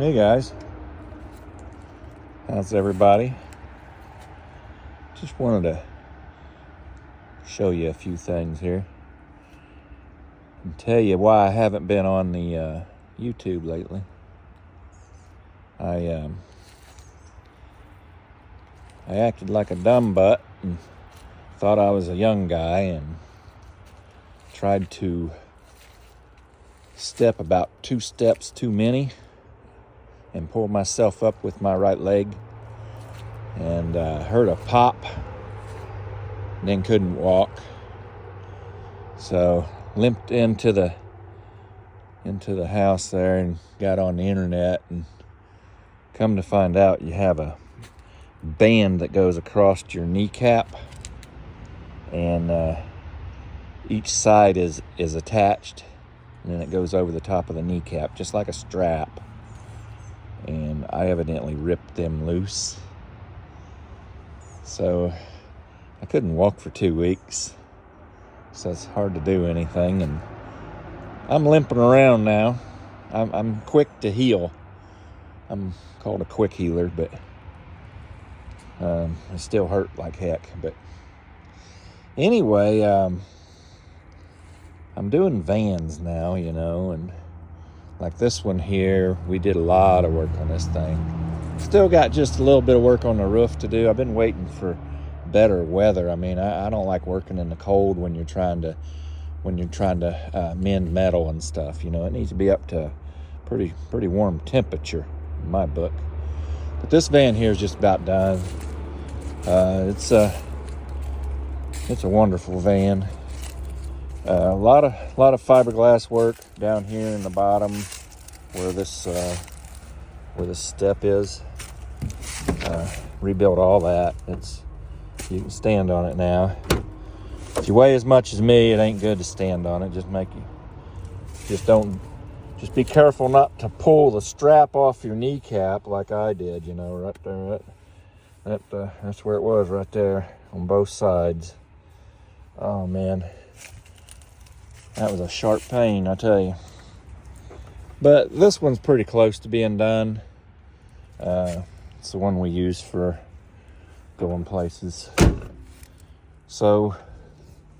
Hey guys, how's everybody? Just wanted to show you a few things here and tell you why I haven't been on the YouTube lately. I acted like a dumb butt and thought I was a young guy and tried to step about 2 steps too many and pull myself up with my right leg and heard a pop and then couldn't walk. So limped into the house there and got on the internet, and come to find out you have a band that goes across your kneecap, and each side is attached, and then it goes over the top of the kneecap just like a strap. And I evidently ripped them loose. So I couldn't walk for 2 weeks. So it's hard to do anything. And I'm limping around now. I'm quick to heal. I'm called a quick healer, but I still hurt like heck. But anyway, I'm doing vans now, and like this one here, we did a lot of work on this thing. Still got just a little bit of work on the roof to do. I've been waiting for better weather. I mean, I don't like working in the cold when you're trying to mend metal and stuff. It needs to be up to pretty warm temperature in my book. But this van here is just about done. It's a wonderful van. A lot of fiberglass work down here in the bottom where this step is. Rebuilt all that. You can stand on it now. If you weigh as much as me, it ain't good to stand on it. Just be careful not to pull the strap off your kneecap like I did. Right there. That's where it was, right there on both sides. Oh man. That was a sharp pain, I tell you. But this one's pretty close to being done. It's the one we use for going places. So,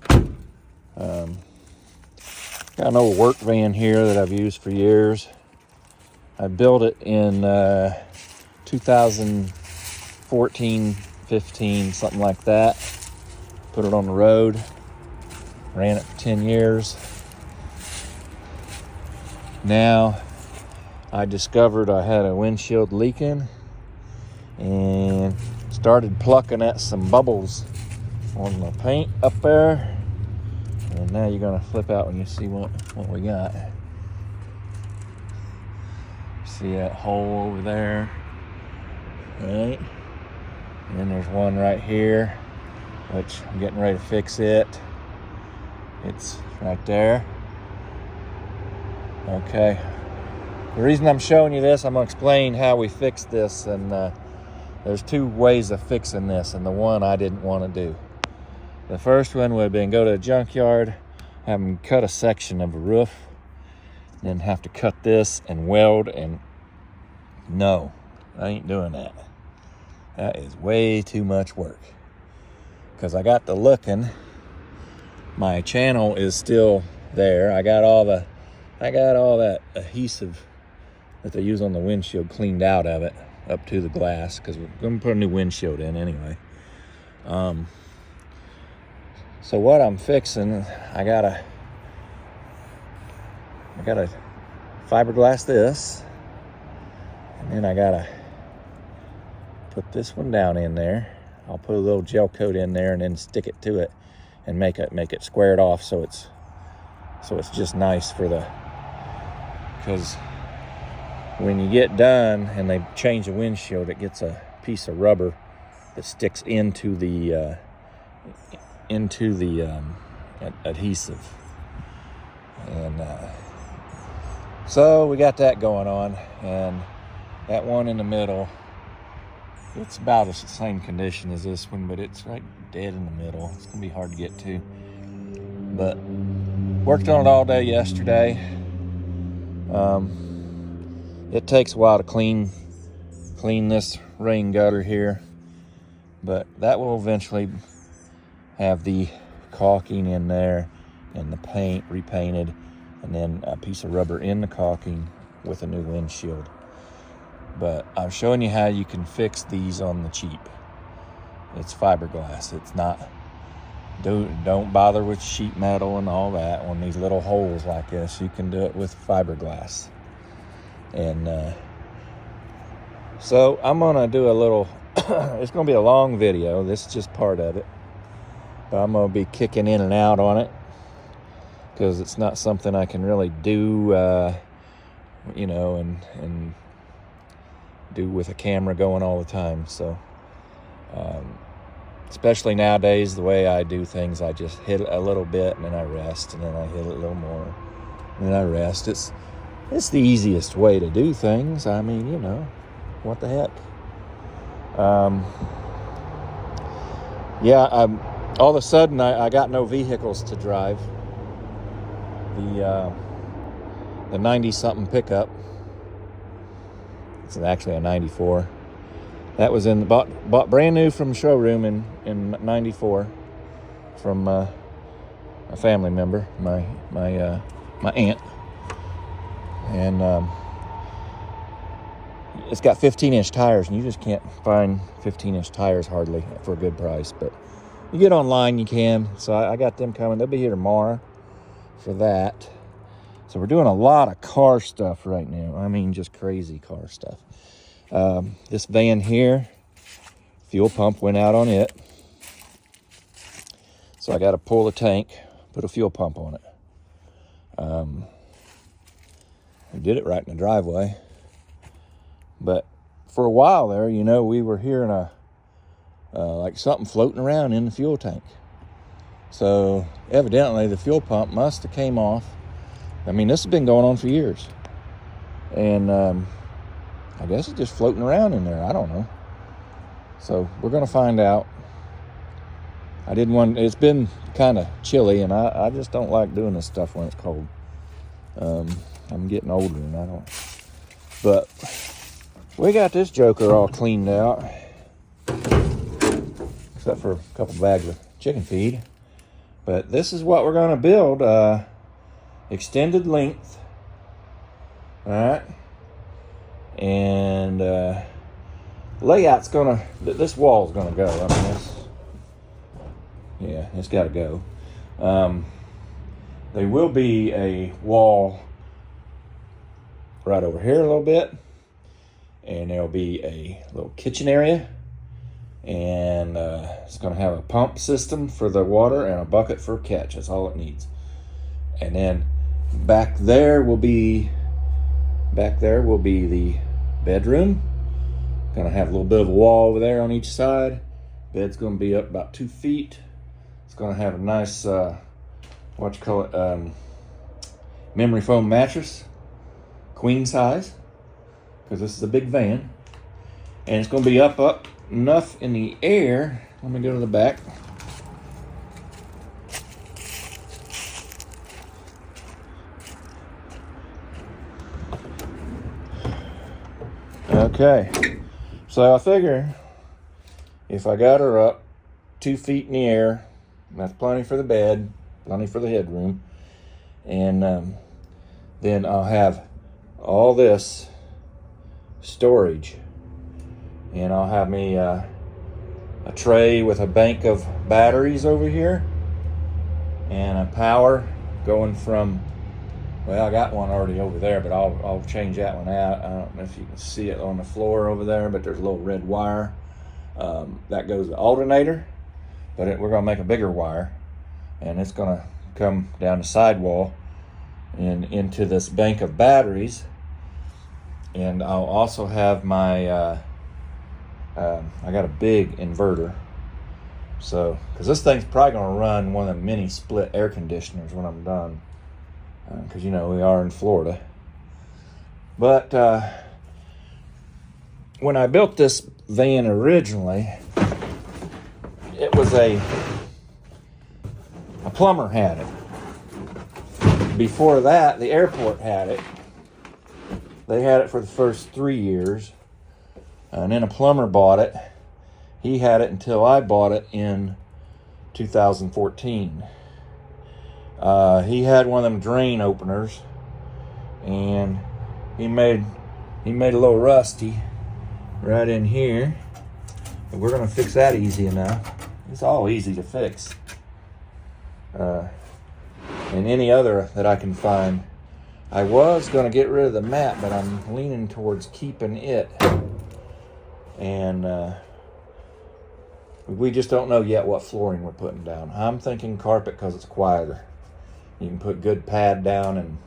got an old work van here that I've used for years. I built it in 2014, 15, something like that. Put it on the road. Ran it for 10 years. Now, I discovered I had a windshield leaking and started plucking at some bubbles on the paint up there. And now you're going to flip out when you see what we got. See that hole over there? Right? And then there's one right here, which I'm getting ready to fix it. It's right there. Okay. The reason I'm showing you this, I'm going to explain how we fixed this. And there's 2 ways of fixing this, and the one I didn't want to do. The first one would have been go to a junkyard, have them cut a section of a roof, and then have to cut this and weld. And no, I ain't doing that. That is way too much work. Because I got to looking. My channel is still there. I got all that adhesive that they use on the windshield cleaned out of it up to the glass, because we're going to put a new windshield in anyway. So what I'm fixing, I gotta fiberglass this, and then I gotta put this one down in there. I'll put a little gel coat in there and then stick it to it and make it squared off so it's just nice because when you get done and they change the windshield, it gets a piece of rubber that sticks into the adhesive. And so we got that going on, and that one in the middle, it's about the same condition as this one, but it's right dead in the middle. It's gonna be hard to get to, but worked on it all day yesterday. It takes a while to clean this rain gutter here, but that will eventually have the caulking in there and the paint repainted, and then a piece of rubber in the caulking with a new windshield. But I'm showing you how you can fix these on the cheap. It's fiberglass. It's not, don't bother with sheet metal and all that on these little holes like this. You can do it with fiberglass. And so I'm gonna do a little, it's gonna be a long video. This is just part of it. But I'm gonna be kicking in and out on it because it's not something I can really do, you know, and do with a camera going all the time. So, especially nowadays, the way I do things, I just hit it a little bit and then I rest, and then I hit it a little more and then I rest. It's the easiest way to do things. I mean, you know, what the heck? Yeah, all of a sudden I got no vehicles to drive. The 90-something pickup. It's actually a 94. That was bought brand new from the showroom in 94 from a family member, my aunt. And it's got 15-inch tires, and you just can't find 15-inch tires hardly for a good price. But you get online, you can. So I got them coming. They'll be here tomorrow for that. So we're doing a lot of car stuff right now. I mean, just crazy car stuff. This van here, fuel pump went out on it. So I got to pull the tank, put a fuel pump on it. I did it right in the driveway. But for a while there, you know, we were hearing like something floating around in the fuel tank. So evidently the fuel pump must have came off. I mean, this has been going on for years. And I guess it's just floating around in there. I don't know. So we're going to find out. It's been kind of chilly, and I just don't like doing this stuff when it's cold. I'm getting older, and I don't. But we got this joker all cleaned out, except for a couple bags of chicken feed. But this is what we're going to build. Extended length. All right. And layout's gonna, this wall's gonna go. I mean, it's got to go. There will be a wall right over here a little bit, and there'll be a little kitchen area, and it's gonna have a pump system for the water and a bucket for catch. That's all it needs. And then back there will be the bedroom. Gonna have a little bit of a wall over there on each side. Bed's gonna be up about 2 feet. It's gonna have a nice memory foam mattress, queen size, because this is a big van. And it's gonna be up enough in the air. Let me go to the back. Okay, so I figure if I got her up 2 feet in the air, that's plenty for the bed, plenty for the headroom, and then I'll have all this storage, and I'll have me a tray with a bank of batteries over here, and a power going from, well, I got one already over there, but I'll change that one out. I don't know if you can see it on the floor over there, but there's a little red wire. That goes to the alternator, but we're going to make a bigger wire, and it's going to come down the sidewall and into this bank of batteries. And I'll also have my, I got a big inverter. So, because this thing's probably going to run one of the mini split air conditioners when I'm done. Because, you know, we are in Florida. But when I built this van originally, it was a plumber had it. Before that, the airport had it. They had it for the first 3 years, and then a plumber bought it. He had it until I bought it in 2014. He had one of them drain openers, and he made a little rusty right in here. And we're gonna fix that easy enough. It's all easy to fix. And any other that I can find. I was gonna get rid of the mat, but I'm leaning towards keeping it. And we just don't know yet what flooring we're putting down. I'm thinking carpet because it's quieter. You can put good pad down,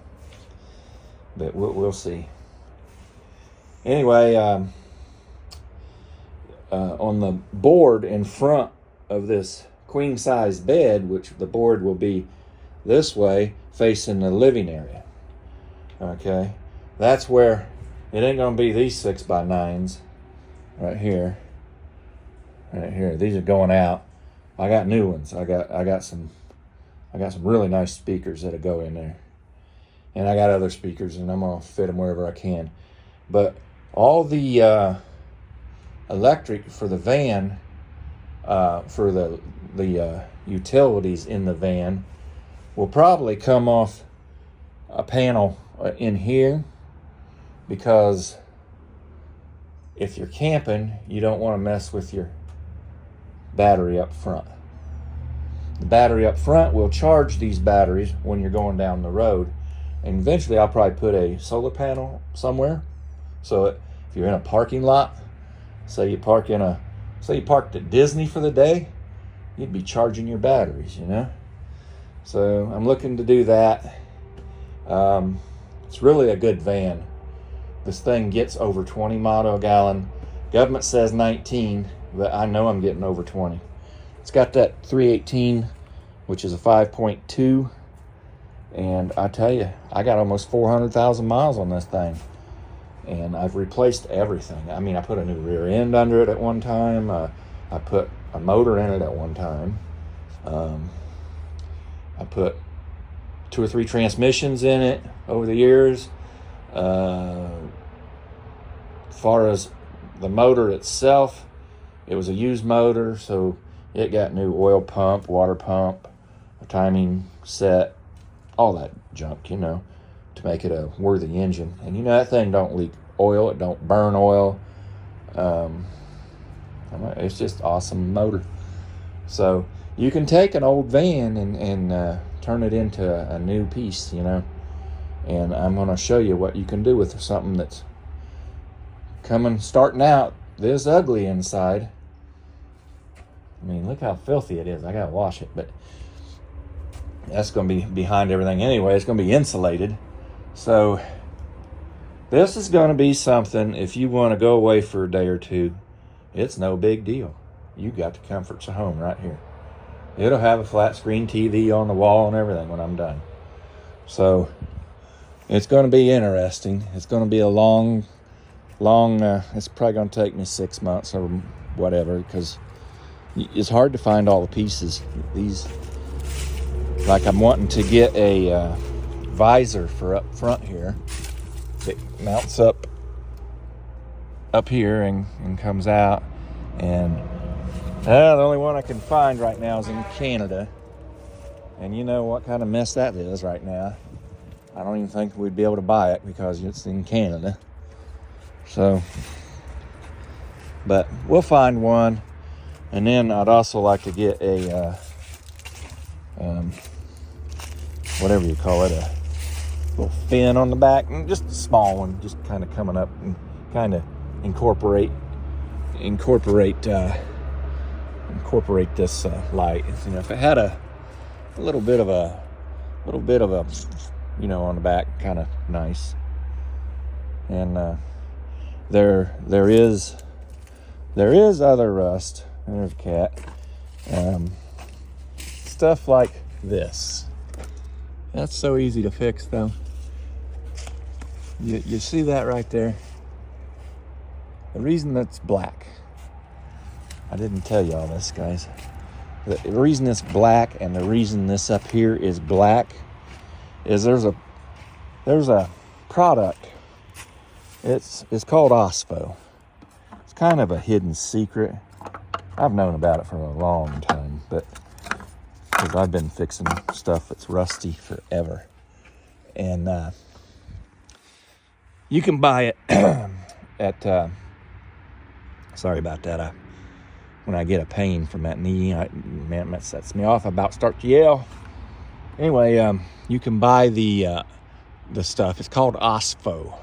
but we'll see. Anyway, on the board in front of this queen size bed, which the board will be this way facing the living area. Okay, that's where it ain't gonna be these 6x9s right here. Right here, these are going out. I got new ones. I got some really nice speakers that'll go in there, and I got other speakers, and I'm gonna fit them wherever I can. But all the electric for the van, for the utilities in the van, will probably come off a panel in here, because if you're camping, you don't want to mess with your battery up front. The battery up front will charge these batteries when you're going down the road, and eventually I'll probably put a solar panel somewhere. So if you're in a parking lot, say you parked at Disney for the day, you'd be charging your batteries, you know. So I'm looking to do that. It's really a good van. This thing gets over 20 mile gallon. Government says 19, but I know I'm getting over 20. It's got that 318, which is a 5.2. And I tell you, I got almost 400,000 miles on this thing. And I've replaced everything. I mean, I put a new rear end under it at one time. I put a motor in it at one time. I put 2 or 3 transmissions in it over the years. As far as the motor itself, it was a used motor, so it got new oil pump, water pump, a timing set, all that junk, you know, to make it a worthy engine. And you know, that thing don't leak oil, it don't burn oil. It's just awesome motor. So you can take an old van and turn it into a new piece, you know. And I'm going to show you what you can do with something that's starting out this ugly inside. I mean, look how filthy it is. I got to wash it, but that's going to be behind everything anyway. It's going to be insulated. So this is going to be something, if you want to go away for a day or two, it's no big deal. You got the comforts of home right here. It'll have a flat screen TV on the wall and everything when I'm done. So it's going to be interesting. It's going to be a long, it's probably going to take me 6 months or whatever, because it's hard to find all the pieces. These, like, I'm wanting to get a visor for up front here that mounts up here and comes out. And the only one I can find right now is in Canada. And you know what kind of mess that is right now. I don't even think we'd be able to buy it because it's in Canada. So, but we'll find one. And then I'd also like to get a, whatever you call it, a little fin on the back, just a small one, just kind of coming up and kind of incorporate this light. You know, if it had a little bit of a, you know, on the back, kind of nice. And there is other rust. There's a cat. Stuff like this. That's so easy to fix, though. You see that right there? The reason that's black, I didn't tell you all this, guys. The reason it's black and the reason this up here is black is there's a product It's called OSFO. It's kind of a hidden secret. I've known about it for a long time, but because I've been fixing stuff that's rusty forever. And you can buy it at, sorry about that. When I get a pain from that knee, man, that sets me off. I about start to yell. Anyway, you can buy the stuff. It's called OSFO.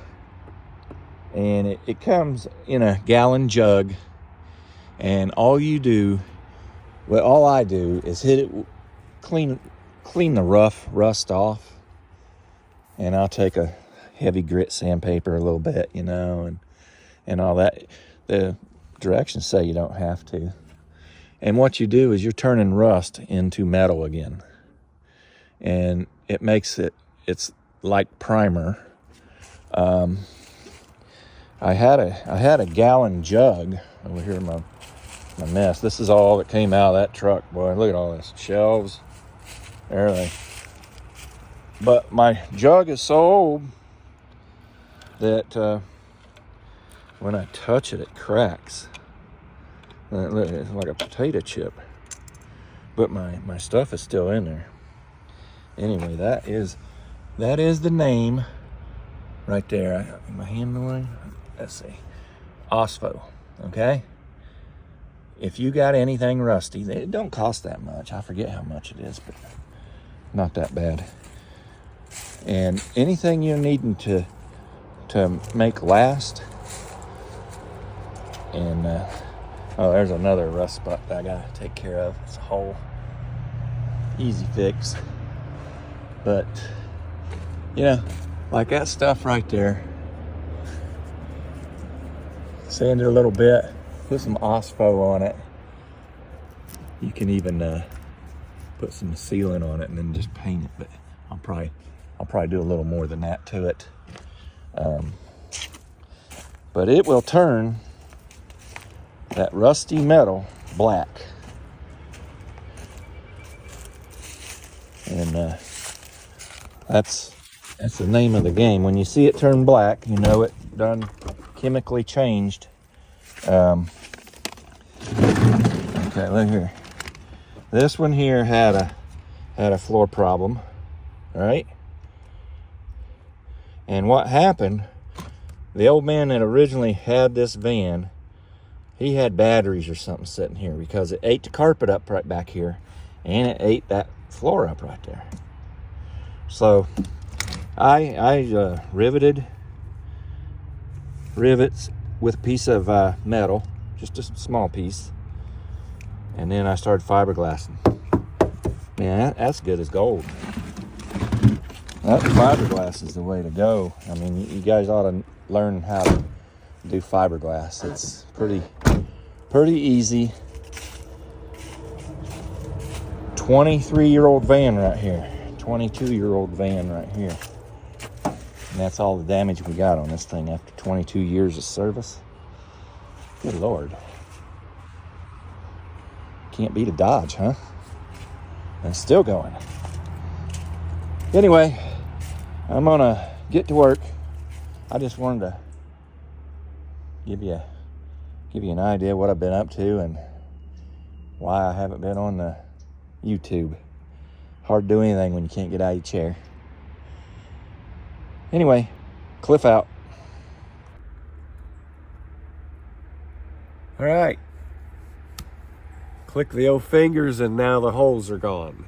And it comes in a gallon jug. And all I do is hit it, clean the rust off. And I'll take a heavy grit sandpaper a little bit, and all that. The directions say you don't have to. And what you do is you're turning rust into metal again. And it makes it's like primer. I had a gallon jug over here in my mess. This is all that came out of that truck, boy. Look at all this shelves, everything. But my jug is so old that when I touch it, it cracks. Look, it's like a potato chip. But my stuff is still in there. Anyway, that is the name right there. My hand away. Let's see. OSFO. Okay? If you got anything rusty, it don't cost that much. I forget how much it is, but not that bad. And anything you're needing to make last. And there's another rust spot that I gotta take care of. It's a hole. Easy fix. But like that stuff right there. Sand it a little bit. Put some OSFO on it. You can even put some sealant on it and then just paint it. But I'll probably do a little more than that to it. But it will turn that rusty metal black. And that's the name of the game. When you see it turn black, you know it done chemically changed. Okay, look here. This one here had a floor problem, right? And what happened, the old man that originally had this van, he had batteries or something sitting here because it ate the carpet up right back here and it ate that floor up right there. So I riveted rivets with a piece of metal, just a small piece, and then I started fiberglassing. Man, that's good as gold. That fiberglass is the way to go. I mean, you guys ought to learn how to do fiberglass. It's pretty easy. 23-year-old van right here. 22-year-old van right here. And that's all the damage we got on this thing after 22 years of service. Good Lord. Can't beat a Dodge, huh? And it's still going. Anyway, I'm gonna get to work. I just wanted to give you an idea of what I've been up to and why I haven't been on the YouTube. Hard to do anything when you can't get out of your chair. Anyway, Cliff out. All right. Click the old fingers and now the holes are gone.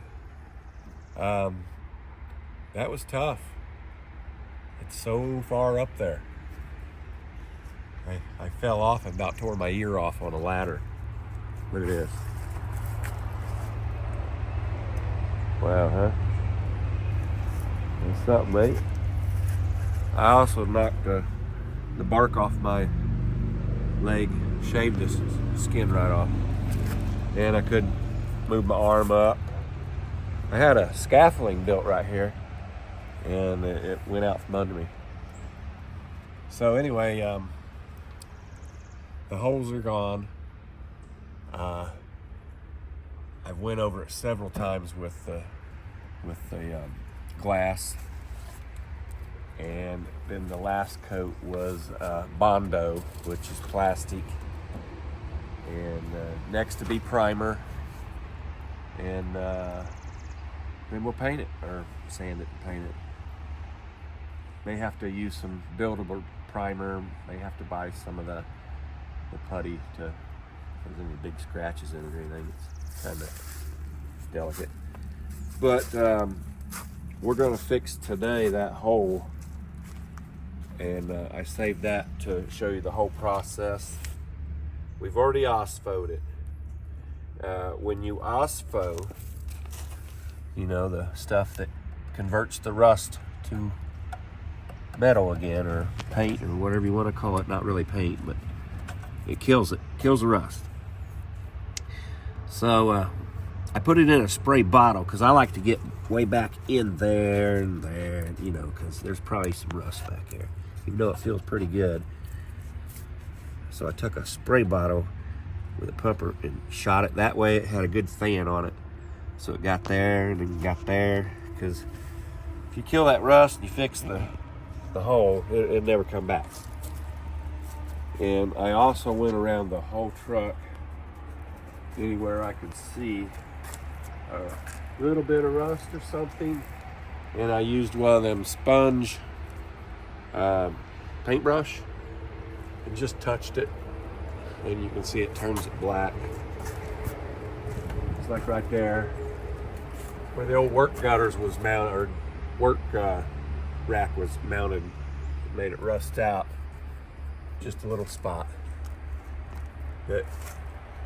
That was tough. It's so far up there. I fell off and about tore my ear off on a ladder. Look at this. Wow, huh? That's something, mate. I also knocked the bark off my leg, shaved the skin right off. And I couldn't move my arm up. I had a scaffolding built right here, and it went out from under me. So anyway, the holes are gone. I've went over it several times with the glass, And then the last coat was Bondo, which is plastic. And next to be primer. And then we'll paint it, or sand it and paint it. May have to use some buildable primer. May have to buy some of the putty to, if there's any big scratches in it or anything. It's kind of delicate. But we're gonna fix today that hole. And I saved that to show you the whole process. We've already OSFO'd it. When you OSFO, you know, the stuff that converts the rust to metal again, or paint, or whatever you want to call it. Not really paint, but it kills the rust. So I put it in a spray bottle because I like to get way back in there and there, you know, because there's probably some rust back there, even though it feels pretty good. So I took a spray bottle with a pumper and shot it. That way it had a good fan on it. So it got there and then got there, because if you kill that rust and you fix the hole, it'll never come back. And I also went around the whole truck, anywhere I could see a little bit of rust or something, and I used one of them sponge paintbrush and just touched it, and you can see it turns it black. It's like right there where the old work gutters was mounted, or work rack was mounted. It made it rust out. Just a little spot. But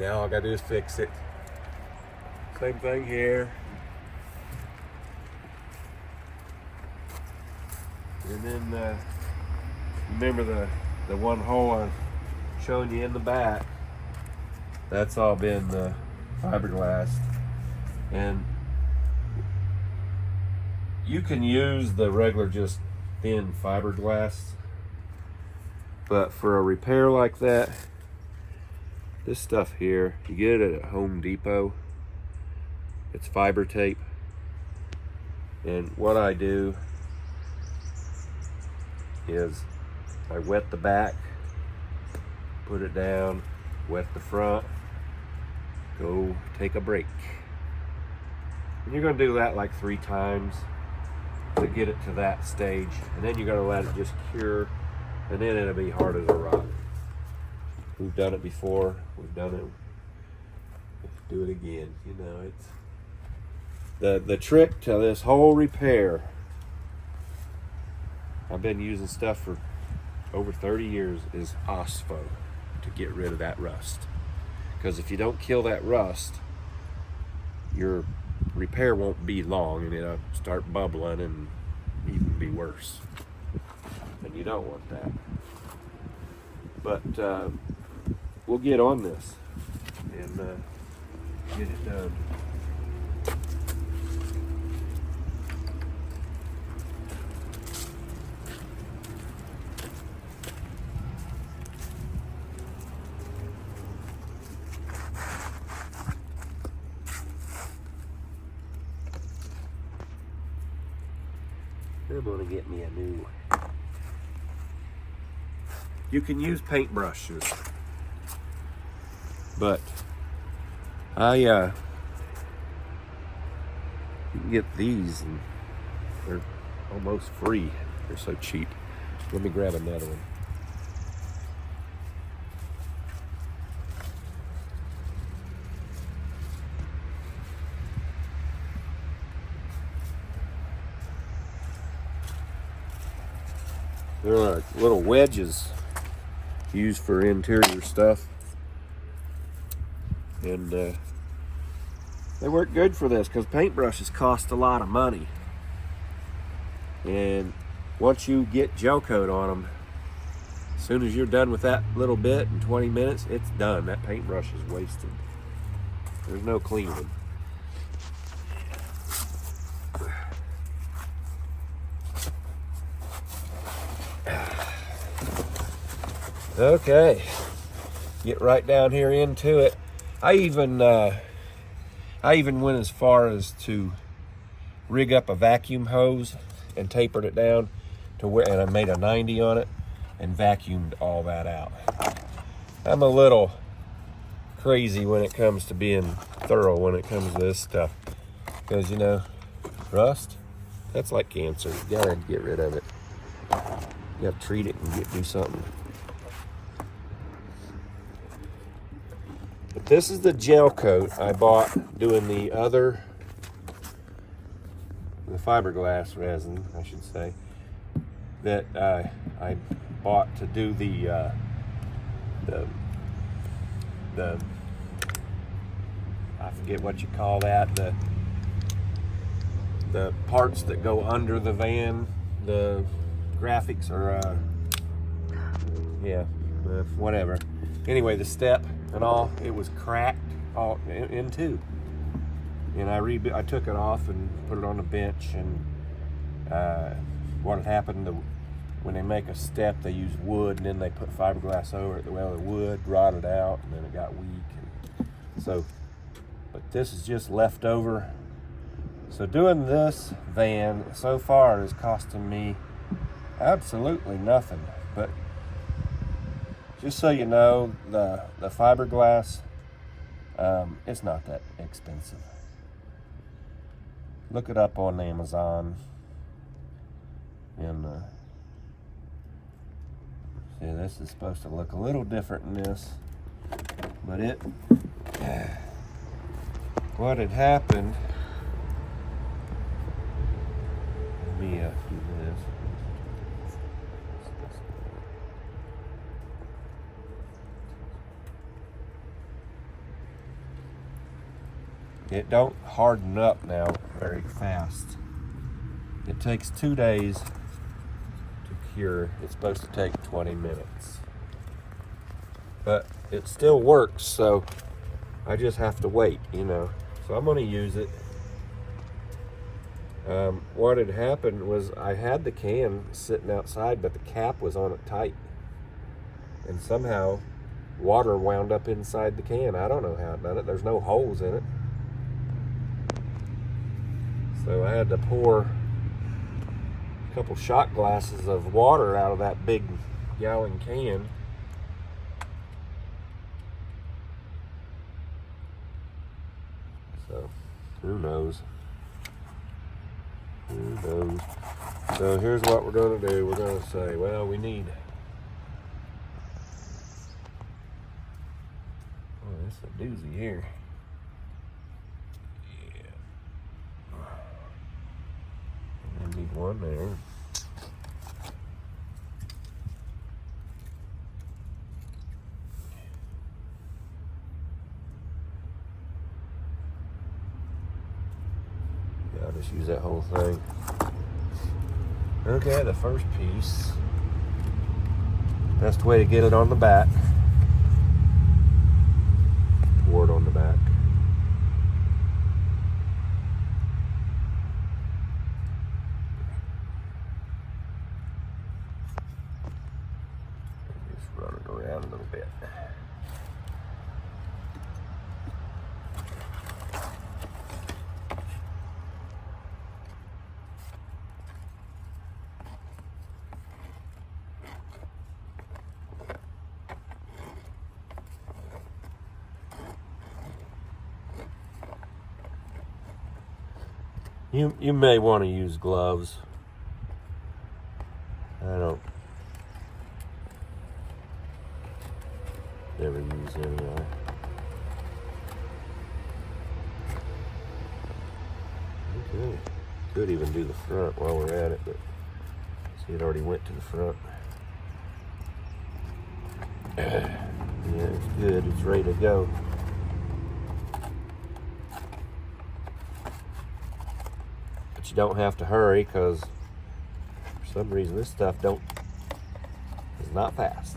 now all I gotta do is fix it. Same thing here. And then remember the one hole I'm showing you in the back, that's all been fiberglass. And you can use the regular just thin fiberglass, but for a repair like that, this stuff here, you get it at Home Depot. It's fiber tape. And what I do is I wet the back, put it down, wet the front, go take a break. And you're gonna do that like 3 times to get it to that stage, and then you're gonna let it just cure, and then it'll be hard as a rock. We've done it before, we've done it, let's do it again. You know, it's the trick to this whole repair. I've been using stuff for over 30 years, is OSFO, to get rid of that rust. Because if you don't kill that rust, your repair won't be long, and it'll start bubbling and even be worse. And you don't want that. But we'll get on this and get it done. I'm gonna get me a new. You can use paintbrushes, but you can get these, and they're almost free. They're so cheap. Let me grab another one. They're like little wedges used for interior stuff, and they work good for this, because paintbrushes cost a lot of money, and once you get gel coat on them, as soon as you're done with that little bit in 20 minutes, it's done. That paintbrush is wasted. There's no cleaning. Okay, get right down here into it. I even went as far as to rig up a vacuum hose and tapered it down, to where, and I made a 90 on it and vacuumed all that out. I'm a little crazy when it comes to being thorough when it comes to this stuff, because, you know, rust, that's like cancer. You gotta get rid of it. You gotta treat it and do something. But this is the gel coat I bought doing the fiberglass resin, I should say, that I bought to do the I forget what you call that, the parts that go under the van, the graphics, or whatever. Anyway, the step and all, it was cracked all in two, and I took it off and put it on the bench. And what had happened, when they make a step, they use wood and then they put fiberglass over it. Well, the wood rotted out and then it got weak, and so, but this is just left over. So doing this van so far is costing me absolutely nothing. But just so you know, the fiberglass, it's not that expensive. Look it up on Amazon. And see, this is supposed to look a little different than this, but what had happened, let me do this. It don't harden up now very fast. It takes 2 days to cure. It's supposed to take 20 minutes. But it still works, so I just have to wait, you know. So I'm gonna use it. What had happened was I had the can sitting outside, but the cap was on it tight. And somehow water wound up inside the can. I don't know how it done it. There's no holes in it. So I had to pour a couple shot glasses of water out of that big gallon can. So, who knows? Who knows? So here's what we're going to do. We're going to say, well, we need... Oh, this is a doozy here. Need one there. Yeah, I'll just use that whole thing. Okay, the first piece. Best way to get it on the back. Pour it on the back. Run it around a little bit. You may want to use gloves. I don't never use anyway. Okay. Could even do the front while we're at it, but see, it already went to the front. Yeah, it's good. It's ready to go. But you don't have to hurry, because for some reason this stuff is not fast.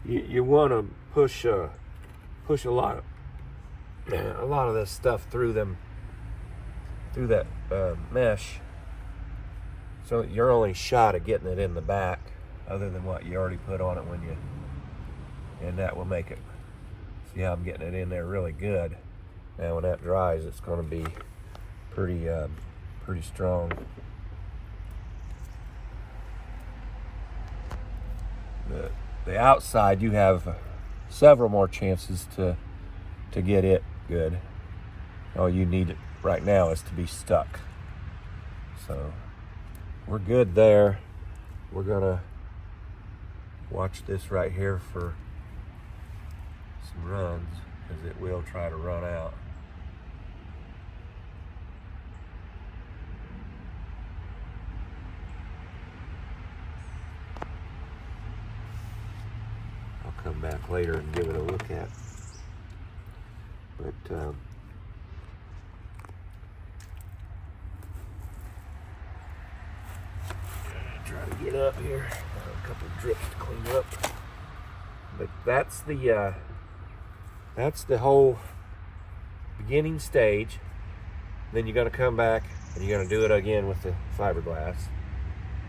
you want to push a lot of this stuff through that mesh, so that your only shot of getting it in the back, other than what you already put on it and that will make it. See how I'm getting it in there really good. Now when that dries, it's going to be pretty strong. The outside, you have several more chances to get it good. All you need it right now is to be stuck. So we're good there. We're gonna watch this right here for some runs, because it will try to run out. I'll come back later and give it a look at. But try to get up here. A couple drips to clean up. But that's the whole beginning stage. Then you're gonna come back and you're gonna do it again with the fiberglass,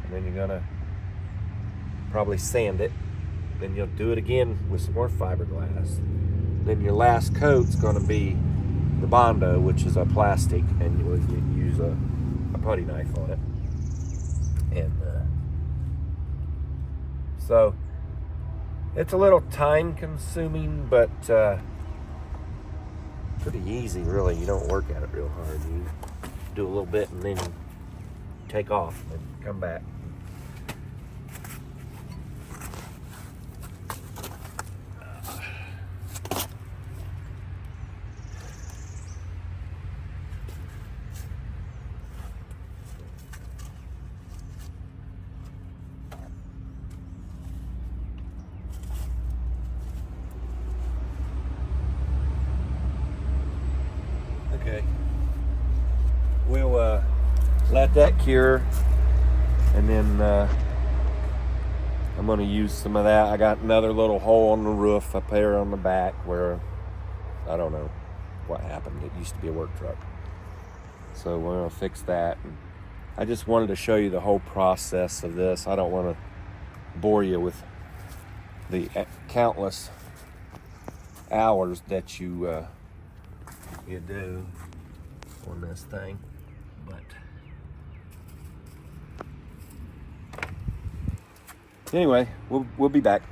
and then you're gonna probably sand it. Then you'll do it again with some more fiberglass. Then your last coat's gonna be the Bondo, which is a plastic, and you use a putty knife on it. And so it's a little time consuming, but pretty easy, really. You don't work at it real hard. You do a little bit and then you take off and come back. Okay, we'll let that cure, and then I'm going to use some of that. I got another little hole on the roof up there on the back where I don't know what happened. It used to be a work truck, so we're going to fix that. And I just wanted to show you the whole process of this. I don't want to bore you with the countless hours that you do on this thing, but anyway, we'll be back.